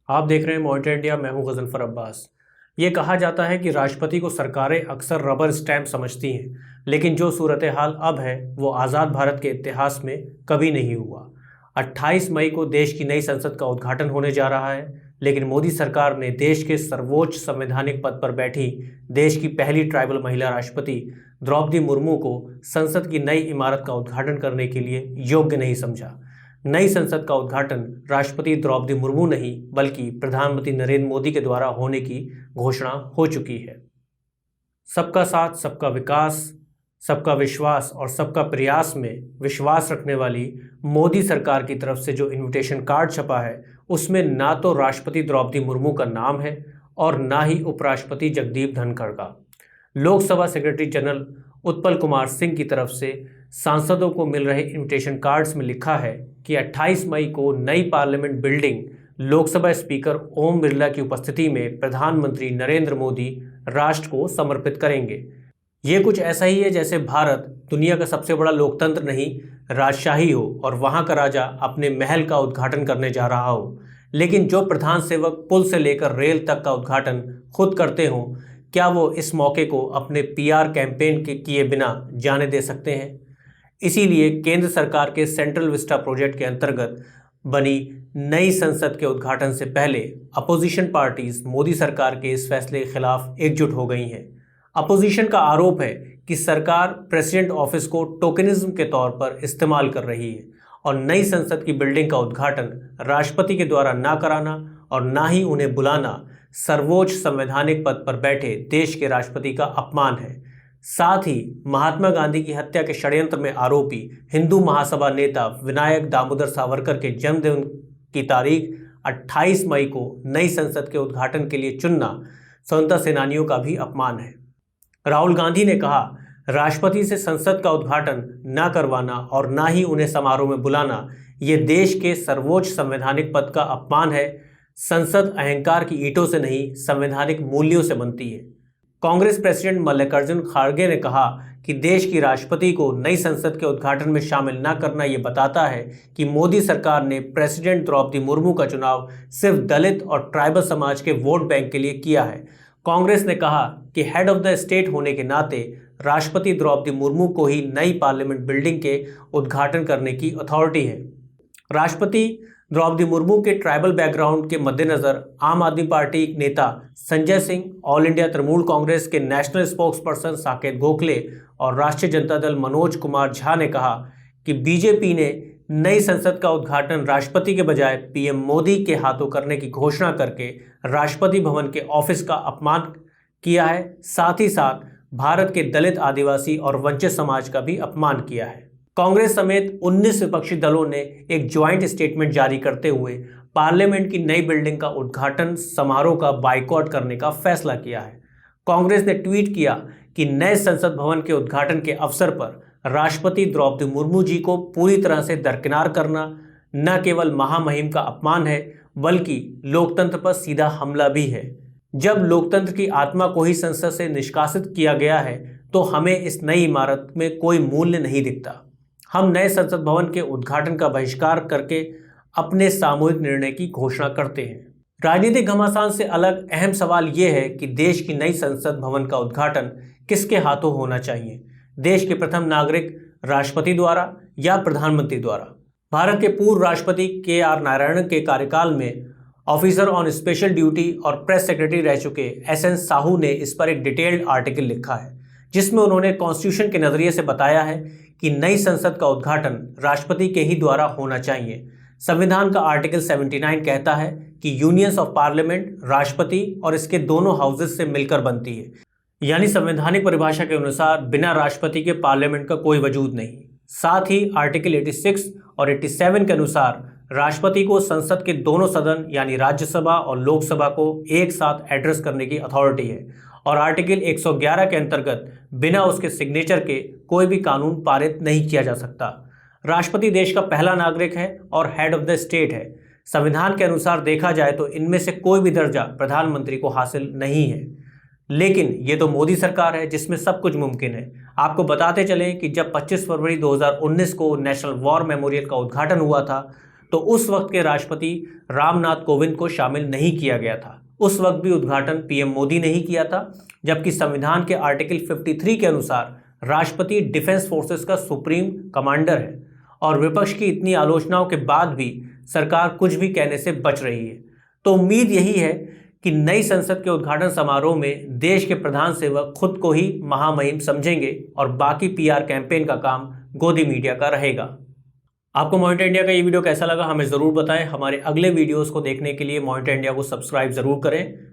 आप देख रहे हैं मॉनिटर इंडिया। मैं हूं गजनफर अब्बास। ये कहा जाता है कि राष्ट्रपति को सरकारें अक्सर रबर स्टैंप समझती हैं, लेकिन जो सूरत हाल अब है वो आज़ाद भारत के इतिहास में कभी नहीं हुआ। 28 मई को देश की नई संसद का उद्घाटन होने जा रहा है, लेकिन मोदी सरकार ने देश के सर्वोच्च संवैधानिक पद पर बैठी देश की पहली ट्राइबल महिला राष्ट्रपति द्रौपदी मुर्मू को संसद की नई इमारत का उद्घाटन करने के लिए योग्य नहीं समझा। नई संसद का उद्घाटन राष्ट्रपति द्रौपदी मुर्मू नहीं बल्कि प्रधानमंत्री नरेंद्र मोदी के द्वारा होने की घोषणा हो चुकी है। सबका साथ, सबका विकास, सबका विश्वास और सबका प्रयास में विश्वास रखने वाली मोदी सरकार की तरफ से जो इनविटेशन कार्ड छपा है उसमें ना तो राष्ट्रपति द्रौपदी मुर्मू का नाम है और ना ही उपराष्ट्रपति जगदीप धनखड़ का। लोकसभा सेक्रेटरी जनरल उत्पल कुमार सिंह की तरफ से सांसदों को मिल रहे इनविटेशन कार्ड्स में लिखा है कि 28 मई को नई parliament building Lok Sabha speaker Om Birla की उपस्थिति में प्रधानमंत्री नरेंद्र मोदी राष्ट्र को समर्पित करेंगे। ये कुछ ऐसा ही है जैसे भारत दुनिया का सबसे बड़ा लोकतंत्र नहीं राजशाही हो और वहाँ का राजा अपने महल का उद्घाटन करने जा रहा हो, लेकिन जो प्रधान सेवक पुल से लेकर रेल तक का उद्घाटन खुद करते हों, क्या वो इस मौके को अपने पीआर कैंपेन के किए बिना जाने दे सकते हैं? इसीलिए केंद्र सरकार के सेंट्रल विस्टा प्रोजेक्ट के अंतर्गत बनी नई संसद के उद्घाटन से पहले अपोजिशन पार्टीज मोदी सरकार के इस फैसले के खिलाफ एकजुट हो गई हैं। अपोजिशन का आरोप है कि सरकार प्रेसिडेंट ऑफिस को टोकनिज्म के तौर पर इस्तेमाल कर रही है और नई संसद की बिल्डिंग का उद्घाटन राष्ट्रपति के द्वारा ना कराना और ना ही उन्हें बुलाना सर्वोच्च संवैधानिक पद पर बैठे देश के राष्ट्रपति का अपमान है। साथ ही महात्मा गांधी की हत्या के षड्यंत्र में आरोपी हिंदू महासभा नेता विनायक दामोदर सावरकर के जन्मदिन की तारीख 28 मई को नई संसद के उद्घाटन के लिए चुनना स्वतंत्रता सेनानियों का भी अपमान है। राहुल गांधी ने कहा, राष्ट्रपति से संसद का उद्घाटन न करवाना और न ही उन्हें समारोह में बुलाना ये देश के सर्वोच्च संवैधानिक पद का अपमान है। संसद अहंकार की ईंटों से नहीं संवैधानिक मूल्यों से बनती है। कांग्रेस प्रेसिडेंट मल्लिकार्जुन खड़गे ने कहा कि देश की राष्ट्रपति को नई संसद के उद्घाटन में शामिल न करना ये बताता है कि मोदी सरकार ने प्रेसिडेंट द्रौपदी मुर्मू का चुनाव सिर्फ दलित और ट्राइबल समाज के वोट बैंक के लिए किया है। कांग्रेस ने कहा कि हेड ऑफ द स्टेट होने के नाते राष्ट्रपति द्रौपदी मुर्मू को ही नई पार्लियामेंट बिल्डिंग के उद्घाटन करने की अथॉरिटी है। राष्ट्रपति द्रौपदी मुर्मू के ट्राइबल बैकग्राउंड के मद्देनज़र आम आदमी पार्टी नेता संजय सिंह, ऑल इंडिया तृणमूल कांग्रेस के नेशनल स्पोक्सपर्सन साकेत गोखले और राष्ट्रीय जनता दल मनोज कुमार झा ने कहा कि बीजेपी ने नई संसद का उद्घाटन राष्ट्रपति के बजाय पीएम मोदी के हाथों करने की घोषणा करके राष्ट्रपति भवन के ऑफिस का अपमान किया है। साथ ही साथ भारत के दलित, आदिवासी और वंचित समाज का भी अपमान किया है। कांग्रेस समेत 19 विपक्षी दलों ने एक ज्वाइंट स्टेटमेंट जारी करते हुए पार्लियामेंट की नई बिल्डिंग का उद्घाटन समारोह का बाइकॉट करने का फैसला किया है। कांग्रेस ने ट्वीट किया कि नए संसद भवन के उद्घाटन के अवसर पर राष्ट्रपति द्रौपदी मुर्मू जी को पूरी तरह से दरकिनार करना न केवल महामहिम का अपमान है बल्कि लोकतंत्र पर सीधा हमला भी है। जब लोकतंत्र की आत्मा को ही संसद से निष्कासित किया गया है तो हमें इस नई इमारत में कोई मूल्य नहीं दिखता। हम नए संसद भवन के उद्घाटन का बहिष्कार करके अपने सामूहिक निर्णय की घोषणा करते हैं। राजनीतिक घमासान से अलग अहम सवाल ये है कि देश की नई संसद भवन का उद्घाटन किसके हाथों होना चाहिए, देश के प्रथम नागरिक राष्ट्रपति द्वारा या प्रधानमंत्री द्वारा। भारत के पूर्व राष्ट्रपति के.आर. नारायणन के कार्यकाल में ऑफिसर ऑन स्पेशल ड्यूटी और प्रेस सेक्रेटरी रह चुके एस.एन. साहू ने इस पर एक डिटेल्ड आर्टिकल लिखा है जिसमें उन्होंने कॉन्स्टिट्यूशन के नज़रिए से बताया है कि नई संसद का उद्घाटन राष्ट्रपति के ही द्वारा होना चाहिए। संविधान का आर्टिकल 79 कहता है कि यूनियंस ऑफ पार्लियामेंट राष्ट्रपति और इसके दोनों हाउसेस से मिलकर बनती है, यानी संवैधानिक परिभाषा के अनुसार बिना राष्ट्रपति के पार्लियामेंट का कोई वजूद नहीं। साथ ही आर्टिकल 86 और 87 के अनुसार राष्ट्रपति को संसद के दोनों सदन यानी राज्यसभा और लोकसभा को एक साथ एड्रेस करने की अथॉरिटी है और आर्टिकल 111 के अंतर्गत बिना उसके सिग्नेचर के कोई भी कानून पारित नहीं किया जा सकता। राष्ट्रपति देश का पहला नागरिक है और हेड ऑफ द स्टेट है। संविधान के अनुसार देखा जाए तो इनमें से कोई भी दर्जा प्रधानमंत्री को हासिल नहीं है। लेकिन ये तो मोदी सरकार है जिसमें सब कुछ मुमकिन है। आपको बताते चलें कि जब 25 फरवरी 2019 को नेशनल वॉर मेमोरियल का उद्घाटन हुआ था तो उस वक्त के राष्ट्रपति रामनाथ कोविंद को शामिल नहीं किया गया था। उस वक्त भी उद्घाटन पीएम मोदी ने ही किया था, जबकि संविधान के आर्टिकल 53 के अनुसार राष्ट्रपति डिफेंस फोर्सेस का सुप्रीम कमांडर है और विपक्ष की इतनी आलोचनाओं के बाद भी सरकार कुछ भी कहने से बच रही है। तो उम्मीद यही है कि नई संसद के उद्घाटन समारोह में देश के प्रधान सेवक खुद को ही महामहिम समझेंगे और बाकी पीआर कैंपेन का काम गोदी मीडिया का रहेगा। आपको मॉनिटर इंडिया का ये वीडियो कैसा लगा हमें ज़रूर बताएं। हमारे अगले वीडियोस को देखने के लिए मॉनिटर इंडिया को सब्सक्राइब ज़रूर करें।